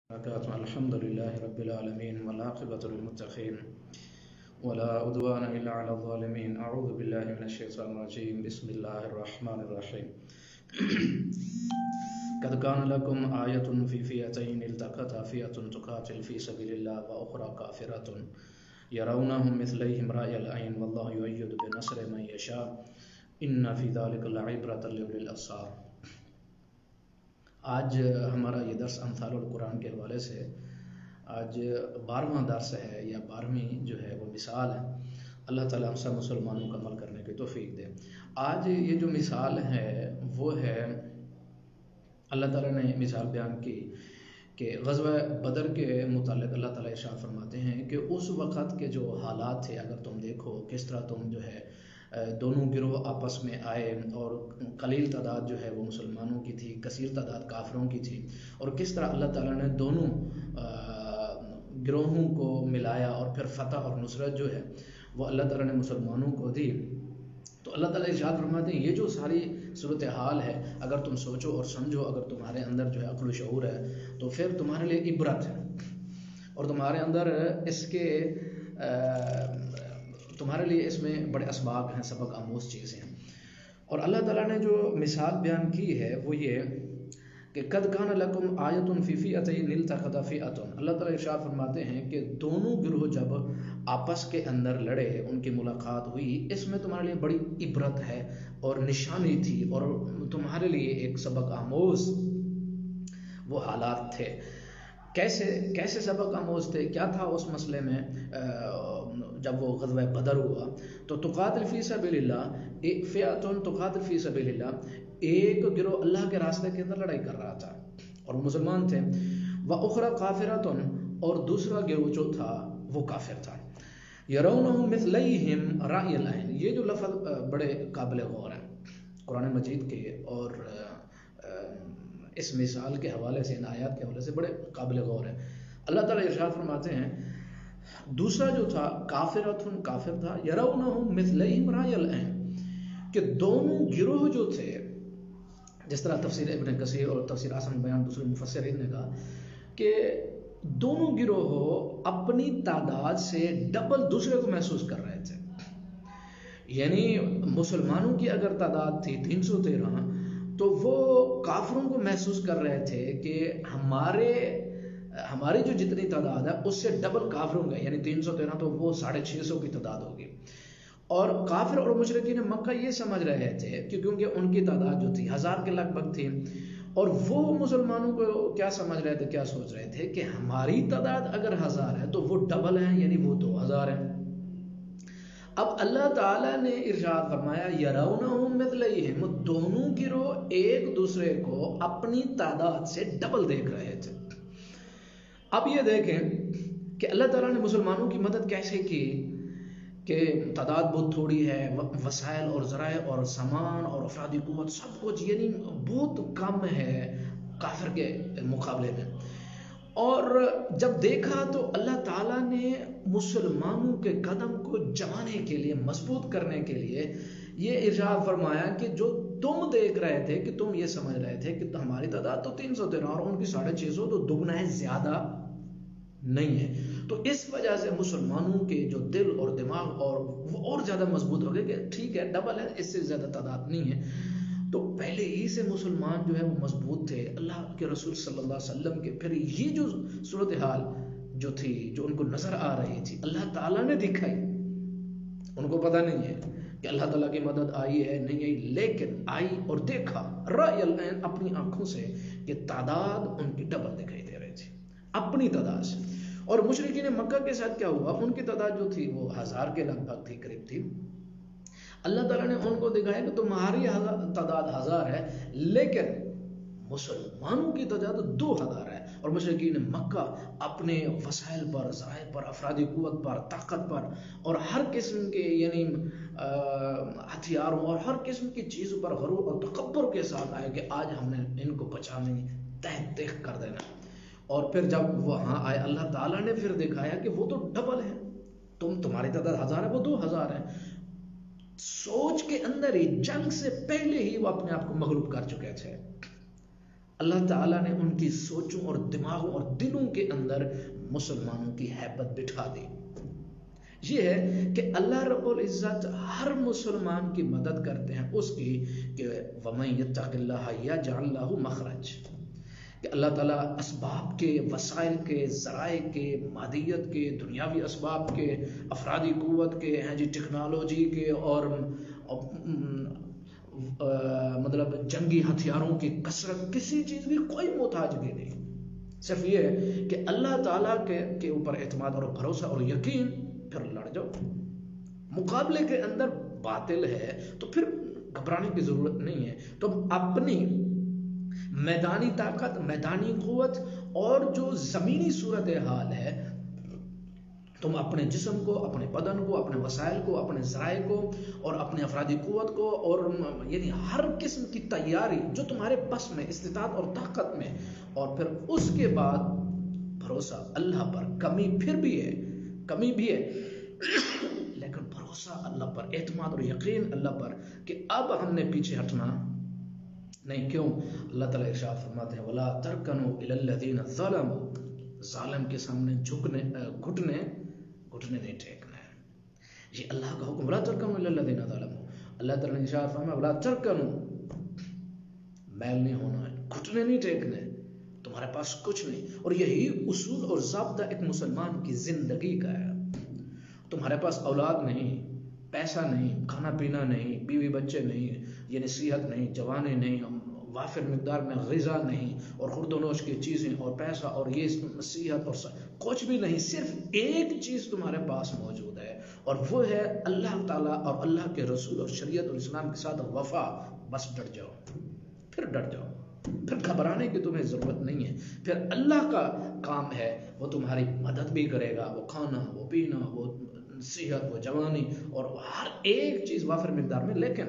الحمد لله رب العالمين والعاقبة للمتقين ولا عدوان إلا على الظالمين. أعوذ بالله من الشيطان الرجيم. بسم الله الرحمن الرحيم. قد كان لكم آية في فئتين التقتا فئة تقاتل في سبيل الله وأخرى كافرة يرونهم مثليهم رأي العين والله يؤيد بنصره من يشاء إن في ذلك لعبرة لأولي الأبصار. آج ہمارا یہ درس امثال القرآن کے حوالے سے آج 12واں درس ہے یا 12ویں جو ہے وہ مثال ہے. اللہ تعالیٰ ہم سب مسلمانوں کا عمل کرنے کی توفیق دے. آج یہ جو مثال ہے وہ ہے اللہ تعالیٰ نے مثال بیان کی کہ غزوہ بدر کے متعلق اللہ تعالیٰ ارشاد فرماتے ہیں کہ اس وقت کے جو حالات تھے اگر تم دیکھو کس طرح تم جو ہے دونوں گروہ آپس میں آئے اور قلیل تعداد جو ہے وہ مسلمانوں کی تھی، کثیر تعداد کافروں کی تھی، اور کس طرح اللہ تعالیٰ نے دونوں گروہوں کو ملایا اور پھر فتح اور نصرت جو ہے وہ اللہ تعالیٰ نے مسلمانوں کو دی. تو اللہ تعالیٰ ارشاد فرماتے ہیں یہ جو ساری صورتحال ہے اگر تم سوچو اور سمجھو، اگر تمہارے اندر جو ہے عقل و شعور ہے تو پھر تمہارے لیے عبرت ہے اور تمہارے اندر اس کے تمہارے لیے اس میں بڑے اسباب ہیں، سبق آموز چیزیں ہیں. اور اللہ تعالیٰ نے جو مثال بیان کی ہے وہ یہ کہ قد کان لکم آیۃ فی فئتین التقتا فئۃ. اللہ تعالیٰ ارشاد فرماتے ہیں کہ دونوں گروہ جب آپس کے اندر لڑے، ان کی ملاقات ہوئی، اس میں تمہارے لیے بڑی عبرت ہے اور نشانی تھی اور تمہارے لیے ایک سبق آموز وہ حالات تھے. کیسے سبق آموز تھے؟ کیا تھا اس مسئلے میں؟ جب وہ غزوہ بدر ہوا تو تقاتل فی سبیل اللہ، ایک فئۃ تقاتل فی سبیل اللہ، ایک گروہ اللہ کے راستے کے اندر لڑائی کر رہا تھا اور مسلمان تھے، وَأُخْرَى قَافِرَةٌ، اور دوسرا گروہ جو تھا وہ کافر تھا. يَرَوْنَهُمْ مِثْلَيْهِمْ رَأْيَ الْعَيْنِ. یہ جو لفظ بڑے قابل غور ہے قرآن مجید کے اور اس مثال کے حوالے سے، ان آیات کے حوالے سے بڑے قابل غور ہے. اللہ تعالیٰ ارشاد فرماتے ہیں دوسرا جو تھا کافرتن، کافر تھا، یرونہم مثلیہم رأی العین، کہ دونوں گروہ جو تھے، جس طرح تفسیر ابن کثیر اور تفسیر آسان بیان دوسرے مفسرین نے کہا کہ دونوں گروہ اپنی تعداد سے ڈبل دوسرے کو محسوس کر رہے تھے. یعنی مسلمانوں کی اگر تعداد تھی 313 تو وہ کافروں کو محسوس کر رہے تھے کہ ہماری جو جتنی تعداد ہے اس سے ڈبل کافروں کا، یعنی 313 تو وہ 650 کی تعداد ہوگی. اور کافر اور مشرکین مکہ یہ سمجھ رہے تھے کہ کیونکہ ان کی تعداد جو تھی 1000 کے لگ بھگ تھی، اور وہ مسلمانوں کو کیا سمجھ رہے تھے، کیا سوچ رہے تھے کہ ہماری تعداد اگر 1000 ہے تو وہ ڈبل ہے، یعنی وہ 2000 ہے. اب اللہ تعالیٰ نے ارشاد فرمایا یرونہم مثلیہم، دونوں گروہ ایک دوسرے کو اپنی تعداد سے ڈبل دیکھ رہے تھے. اب یہ دیکھیں کہ اللہ تعالیٰ نے مسلمانوں کی مدد کیسے کی کہ تعداد بہت تھوڑی ہے، وسائل اور ذرائع اور سامان اور افرادی قوت سب کچھ یعنی بہت کم ہے کافر کے مقابلے میں. اور جب دیکھا تو اللہ تعالیٰ نے مسلمانوں کے قدم کو جمانے کے لیے، مضبوط کرنے کے لیے یہ ارشاد فرمایا کہ جو تم دیکھ رہے تھے، کہ تم یہ سمجھ رہے تھے کہ ہماری تعداد تو 313 اور ان کی 650 تو دگنا ہے، زیادہ نہیں ہے. تو اس وجہ سے مسلمانوں کے جو دل اور دماغ اور زیادہ مضبوط ہو گئے کہ ٹھیک ہے ڈبل ہے، اس سے زیادہ تعداد نہیں ہے. تو پہلے ہی سے مسلمان جو ہے وہ مضبوط تھے اللہ کے رسول صلی اللہ علیہ وسلم کے. پھر یہ جو صورتحال جو تھی، جو ان کو نظر آ رہی تھی، اللہ تعالیٰ نے دکھائی. ان کو پتہ نہیں ہے کہ اللہ تعالیٰ کی مدد آئی ہے نہیں آئی، لیکن آئی اور دیکھا رأی العین، اپنی آنکھوں سے، کہ تعداد ان کی ڈبل دکھائی دے رہی تھی اپنی تعداد سے. اور مشرکین مکہ کے ساتھ کیا ہوا؟ ان کی تعداد جو تھی وہ 1000 کے لگ بھگ تھی، قریب تھی. اللہ تعالیٰ نے ان کو دکھایا کہ تمہاری تعداد 1000 ہے لیکن مسلمانوں کی تعداد 2000 ہے. اور مشرکین مکہ اپنے وسائل پر، ذرائع پر، افرادی قوت پر، طاقت پر اور ہر قسم کے یعنی ہتھیاروں اور ہر قسم کی چیزوں پر غرور اور تکبر کے ساتھ آئے کہ آج ہم نے ان کو بچانے تہہ تیخ کر دینا. اور پھر جب وہاں آئے اللہ تعالیٰ نے پھر دکھایا کہ وہ تو ڈبل ہے، تمہاری تعداد 1000 ہے وہ 2000 ہے. سوچ کے اندر ہی جنگ سے پہلے ہی وہ اپنے آپ کو مغلوب کر چکے تھے. اللہ تعالیٰ نے ان کی سوچوں اور دماغوں اور دلوں کے اندر مسلمانوں کی ہیبت بٹھا دی. یہ ہے کہ اللہ رب العزت ہر مسلمان کی مدد کرتے ہیں اس کی کہ وَمَن يَتَّقِ اللَّهَ يَجْعَل لَّهُ مَخْرَجًا، کہ اللہ تعالیٰ اسباب کے، وسائل کے، ذرائع کے، مادیت کے، دنیاوی اسباب کے، افرادی قوت کے ہیں جی، ٹیکنالوجی کے، اور مطلب جنگی ہتھیاروں کی کثرت، کسی چیز کی کوئی محتاجگی نہیں. صرف یہ ہے کہ اللہ تعالیٰ کے اوپر اعتماد اور بھروسہ اور یقین، پھر لڑ جاؤ. مقابلے کے اندر باطل ہے تو پھر گھبرانے کی ضرورت نہیں ہے. تم اپنی میدانی طاقت، میدانی قوت اور جو زمینی صورتحال ہے، تم اپنے جسم کو، اپنے بدن کو، اپنے وسائل کو، اپنے ذرائع کو اور اپنے افرادی قوت کو، اور یعنی ہر قسم کی تیاری جو تمہارے بس میں، استطاعت اور طاقت میں، اور پھر اس کے بعد بھروسہ اللہ پر. کمی پھر بھی ہے، کمی بھی ہے، لیکن بھروسہ اللہ پر، اعتماد اور یقین اللہ پر کہ اب ہم نے پیچھے ہٹنا نہیں. کیوں؟ اللہ تعالیٰ ارشاد فرماتے ہیں وَلَا تَرْكَنُوا إِلَى الَّذِينَ ظَلَمُوا، ظالم کے سامنے گھٹنے نہیں ٹیکنا ہے. یہ اللہ کا حکم، وَلَا تَرْكَنُوا إِلَى الَّذِينَ ظَلَمُوا. اللہ تعالیٰ نے ارشاد فرمایا وَلَا تَرْكَنُوا، میل نہیں ہونا ہے، گھٹنے نہیں ٹیکنے، تمہارے پاس کچھ نہیں. اور یہی اصول اور ضابطہ ایک مسلمان کی زندگی کا ہے. تمہارے پاس اولاد نہیں، پیسہ نہیں، کھانا پینا نہیں، بیوی بچے نہیں، یعنی صحت نہیں، جوانی نہیں، وافر مقدار میں غذا نہیں، اور خورد و نوش کی چیزیں اور پیسہ اور یہ صحت اور کچھ بھی نہیں. صرف ایک چیز تمہارے پاس موجود ہے، اور وہ ہے اللہ تعالیٰ اور اللہ کے رسول اور شریعت اور اسلام کے ساتھ وفا. بس ڈٹ جاؤ، پھر ڈٹ جاؤ، پھر گھبرانے کی تمہیں ضرورت نہیں ہے. پھر اللہ کا کام ہے، وہ تمہاری مدد بھی کرے گا. وہ کھانا، وہ پینا، وہ صحت، وہ جوانی، اور ہر ایک چیز وافر مقدار میں. لیکن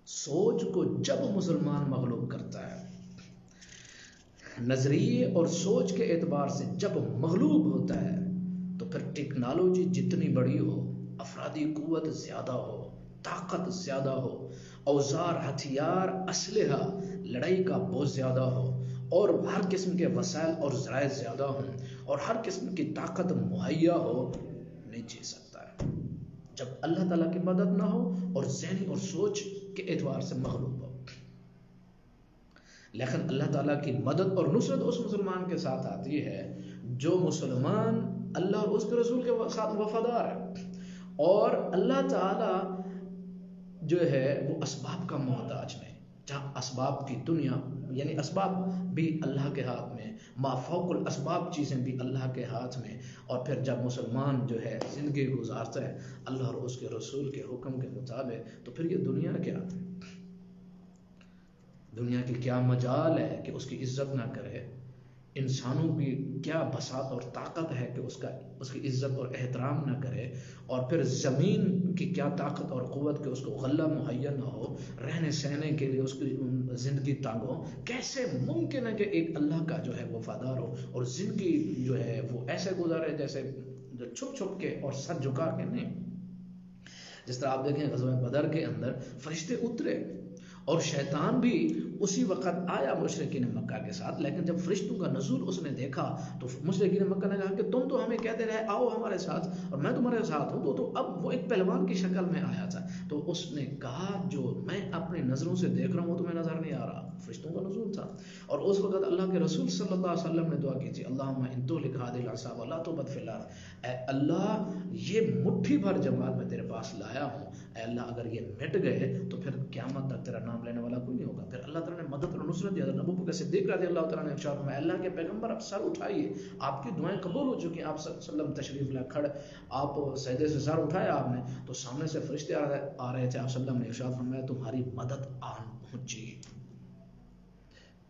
سوچ کو جب مسلمان مغلوب کرتا ہے، نظریے اور سوچ کے اعتبار سے جب مغلوب ہوتا ہے، تو پھر ٹیکنالوجی جتنی بڑی ہو، افرادی قوت زیادہ ہو، طاقت زیادہ ہو، اوزار، ہتھیار، اسلحہ، لڑائی کا بہت زیادہ ہو، اور ہر قسم کے وسائل اور ذرائع زیادہ ہوں، اور ہر قسم کی طاقت مہیا ہو، نہیں جی سکتا ہے جب اللہ تعالیٰ کی مدد نہ ہو اور ذہنی اور سوچ کے اعتبار سے مغلوب ہو. لیکن اللہ تعالیٰ کی مدد اور نصرت اس مسلمان کے ساتھ آتی ہے جو مسلمان اللہ اور اس کے رسول کے ساتھ وفادار ہے، اور اللہ تعالیٰ جو ہے وہ اسباب کا محتاج نہیں. جہاں اسباب کی دنیا، یعنی اسباب بھی اللہ کے ہاتھ میں، ما فوق الاسباب چیزیں بھی اللہ کے ہاتھ میں. اور پھر جب مسلمان جو ہے زندگی گزارتا ہے اللہ اور اس کے رسول کے حکم کے مطابق، تو پھر یہ دنیا کیا، دنیا کی کیا مجال ہے کہ اس کی عزت نہ کرے. انسانوں کی کیا بساط اور طاقت ہے کہ اس کی عزت اور احترام نہ کرے. اور پھر زمین کی کیا طاقت اور قوت کہ اس کو غلہ مہیا نہ ہو، رہنے سہنے کے لیے اس کی زندگی تنگ ہو. کیسے ممکن ہے کہ ایک اللہ کا جو ہے وفادار ہو اور زندگی جو ہے وہ ایسے گزارے جیسے چھپ چھپ کے اور سر جھکا کے نہیں. جس طرح آپ دیکھیں غزوہ بدر کے اندر فرشتے اترے اور شیطان بھی اسی وقت آیا مشرکین مکہ کے ساتھ. لیکن جب فرشتوں کا نزول اس نے دیکھا تو مشرکین مکہ نے کہا کہ تم تو ہمیں کہتے رہے آؤ ہمارے ساتھ اور میں تمہارے ساتھ ہوں. تو اب وہ ایک پہلوان کی شکل میں آیا تھا. تو اس نے کہا جو میں اپنی نظروں سے دیکھ رہا ہوں وہ تمہیں نظر نہیں آ رہا. فرشتوں کا نزول تھا. اور اس وقت اللہ کے رسول صلی اللہ علیہ وسلم نے دعا کی تھی اللہم ان تہلک هذه العصابۃ ولا تبد فی الارض. اے اللہ یہ مٹھی بھر جماعت میں تیرے پاس لایا ہوں، اے اللہ اگر یہ مٹ گئے تو پھر قیامت تک تیرا نام لینے والا کوئی نہیں ہوگا. پھر اللہ تعالیٰ نے مدد اور نصرت دی. حضرت ابوبکر صدیق رضی اللہ تعالیٰ نے ارشاد فرمایا اللہ کے پیغمبر آپ سر اٹھائیے، آپ کی دعائیں قبول ہو چکی. آپ صلی اللہ علیہ وسلم تشریف لے کھڑے، آپ سجدے سے سر اٹھایا آپ نے تو سامنے سے فرشتے آ رہے تھے. آپ صلی اللہ علیہ وسلم نے ارشاد فرمایا تمہاری مدد آن پہنچی.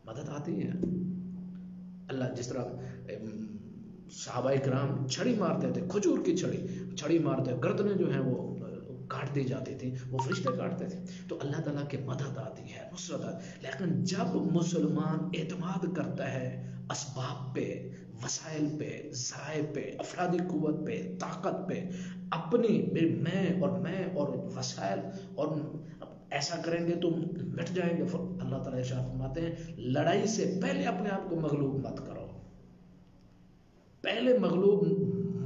مدد آتی ہے. اللہ جس طرح صحابہ کرام چھڑی مارتے تھے، کھجور کی چھڑی مارتے، گردنیں جو ہیں وہ کاٹ دی جاتی تھی، وہ فرشتے کاٹتے تھے. تو اللہ تعالیٰ کی مدد آتی ہے، نصرت آتی. لیکن جب مسلمان اعتماد کرتا ہے اسباب پہ، وسائل پہ، ذرائع پہ، افرادی قوت پہ، طاقت پہ، اپنی میں اور وسائل اور ایسا کریں گے تو مٹ جائیں گے. اللہ تعالیٰ ارشاد فرماتے ہیں لڑائی سے پہلے اپنے آپ کو مغلوب مت کرو، پہلے مغلوب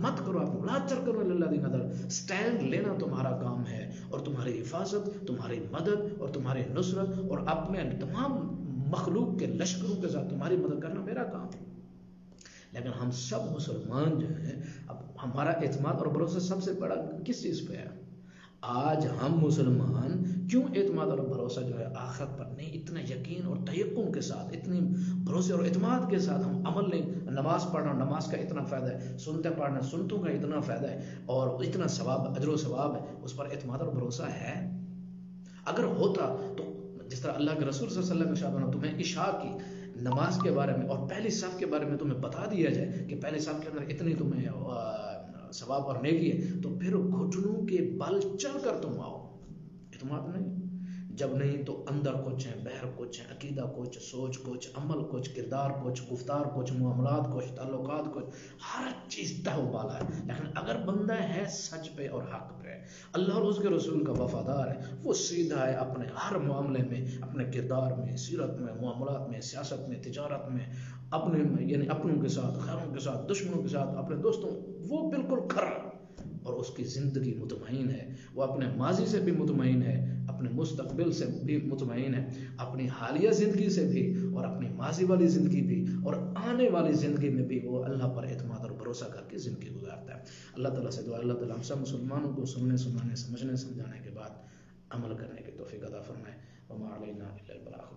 مت کرو. آپ لا ترکنوا الی الذین ظلموا، سٹینڈ لینا تمہارا کام ہے، اور تمہاری حفاظت، تمہاری مدد اور تمہاری نصرت اور اپنے تمام مخلوق کے لشکروں کے ساتھ تمہاری مدد کرنا میرا کام ہے. لیکن ہم سب مسلمان جو ہیں، اب ہمارا اعتماد اور بھروسہ سب سے بڑا کس چیز پہ ہے؟ آج ہم مسلمان کیوں اعتماد اور بھروسہ جو ہے آخرت پر نہیں، اتنا یقین اور تیقن کے ساتھ، اتنی بھروسے اور اعتماد کے ساتھ ہم عمل نہیں. نماز پڑھنا، نماز کا اتنا فائدہ ہے، سنتے پڑھنا، سنتوں کا اتنا فائدہ ہے، اور اتنا ثواب، اجر و ثواب ہے، اس پر اعتماد اور بھروسہ ہے؟ اگر ہوتا تو جس طرح اللہ کے رسول صلی اللہ علیہ وسلم نے تمہیں عشاء کی نماز کے بارے میں اور پہلی صف کے بارے میں تمہیں بتا دیا جائے کہ پہلی صف کے اندر اتنی تمہیں ثواب اور نیکی ہے، تو پھر گھٹنوں کے بل چل کر تم آؤ. اعتماد نہیں، جب نہیں تو اندر کچھ ہے، بہر کچھ ہے، عقیدہ کچھ، سوچ کچھ، عمل کچھ، کردار کچھ، گفتار کچھ، معاملات کچھ، تعلقات کچھ، ہر چیز تہ و بالا ہے. لیکن اگر بندہ ہے سچ پہ اور حق پہ، اللہ اور اس کے رسول کا وفادار ہے، وہ سیدھا ہے اپنے ہر معاملے میں، اپنے کردار میں، سیرت میں، معاملات میں، سیاست میں، تجارت میں، اپنے یعنی اپنوں کے ساتھ، خیروں کے ساتھ، دشمنوں کے ساتھ، اپنے دوستوں، وہ بالکل کھرا، اور اس کی زندگی مطمئن ہے. وہ اپنے ماضی سے بھی مطمئن ہے، اپنے مستقبل سے بھی مطمئن ہے، اپنی حالیہ زندگی سے بھی، اور اپنی ماضی والی زندگی بھی، اور آنے والی زندگی میں بھی وہ اللہ پر اعتماد اور بھروسہ کر کے زندگی گزارتا ہے. اللہ تعالیٰ سے دعا، اللہ تعالیٰ ہم سب مسلمانوں کو سننے، سنانے، سمجھنے، سمجھانے کے بعد عمل کرنے کی توفیق عطا فرمائے. وما علینا الا البلاغ.